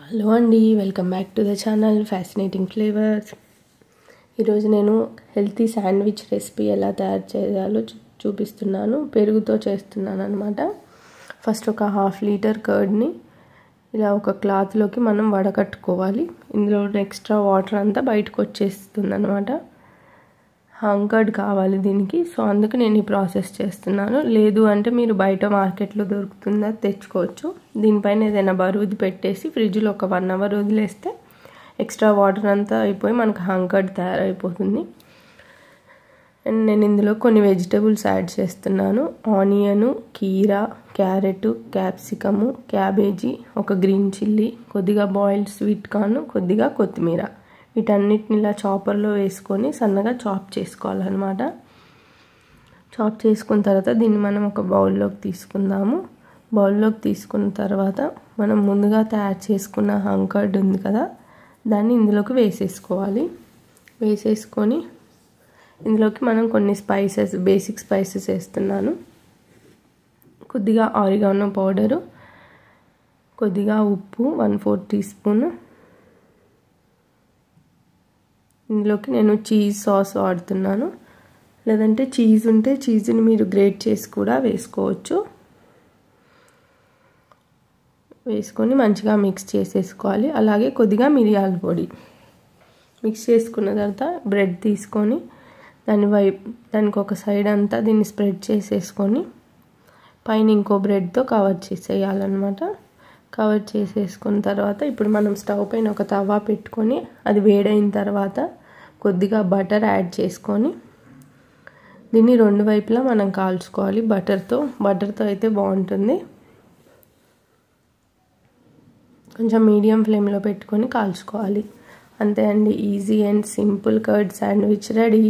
Hello అండి, welcome back to the channel fascinating flavours. ఈరోజు నేను హెల్తీ శాండ్విచ్ రెసిపీ ఎలా తయారు చేయాలో చూపిస్తున్నాను. పెరుగుతో చేస్తున్నాను అనమాట. ఫస్ట్ ఒక 1/2 లీటర్ కర్డ్ని ఇలా ఒక క్లాత్లోకి మనం వడకట్టుకోవాలి. ఇందులో ఎక్స్ట్రా వాటర్ అంతా బయటకు వచ్చేస్తుంది అనమాట. హంకర్డ్ కావాలి దీనికి, సో అందుకు నేను ఈ ప్రాసెస్ చేస్తున్నాను. లేదు అంటే మీరు బయట మార్కెట్లో దొరుకుతుందా తెచ్చుకోవచ్చు. దీనిపైన ఏదైనా బరువుది పెట్టేసి ఫ్రిడ్జ్లో ఒక 1 అవర్ వదిలేస్తే ఎక్స్ట్రా వాటర్ అంతా అయిపోయి మనకు హంకర్డ్ తయారైపోతుంది. అండ్ నేను ఇందులో కొన్ని వెజిటబుల్స్ యాడ్ చేస్తున్నాను. ఆనియను, కీరా, క్యారెట్, క్యాప్సికము, క్యాబేజీ, ఒక గ్రీన్ చిల్లీ, కొద్దిగా బాయిల్డ్ స్వీట్ కార్న్, కొద్దిగా కొత్తిమీర. వీటన్నిటిని ఇలా చాపర్లో వేసుకొని సన్నగా చాప్ చేసుకోవాలన్నమాట. చాప్ చేసుకున్న తర్వాత దీన్ని మనం ఒక బౌల్లోకి తీసుకుందాము. బౌల్లోకి తీసుకున్న తర్వాత మనం ముందుగా తయారు చేసుకున్న హంకర్డ్ ఉంది కదా, దాన్ని ఇందులోకి వేసేసుకోవాలి. వేసేసుకొని ఇందులోకి మనం కొన్ని స్పైసెస్, బేసిక్ స్పైసెస్ వేస్తున్నాను. కొద్దిగా ఆరిగానో పౌడరు, కొద్దిగా ఉప్పు 1/4 టీ స్పూన్. ఇందులోకి నేను చీజ్ సాస్ వాడుతున్నాను. లేదంటే చీజ్ ఉంటే చీజ్ని మీరు గ్రేట్ చేసి కూడా వేసుకోవచ్చు. వేసుకొని మంచిగా మిక్స్ చేసేసుకోవాలి. అలాగే కొద్దిగా మిరియాల పొడి మిక్స్ చేసుకున్న తర్వాత బ్రెడ్ తీసుకొని దానికి ఒక సైడ్ అంతా దీన్ని స్ప్రెడ్ చేసేసుకొని పైన ఇంకో బ్రెడ్తో కవర్ చేసేయాలన్నమాట. కవర్ చేసేసుకున్న తర్వాత ఇప్పుడు మనం స్టవ్ పైన ఒక తవా పెట్టుకొని అది వేడైన తర్వాత కొద్దిగా బటర్ యాడ్ చేసుకొని దీన్ని 2 వైపులా మనం కాల్చుకోవాలి. బటర్తో అయితే బాగుంటుంది. కొంచెం మీడియం ఫ్లేమ్లో పెట్టుకొని కాల్చుకోవాలి. అంతే అండి, easy and simple curd sandwich ready.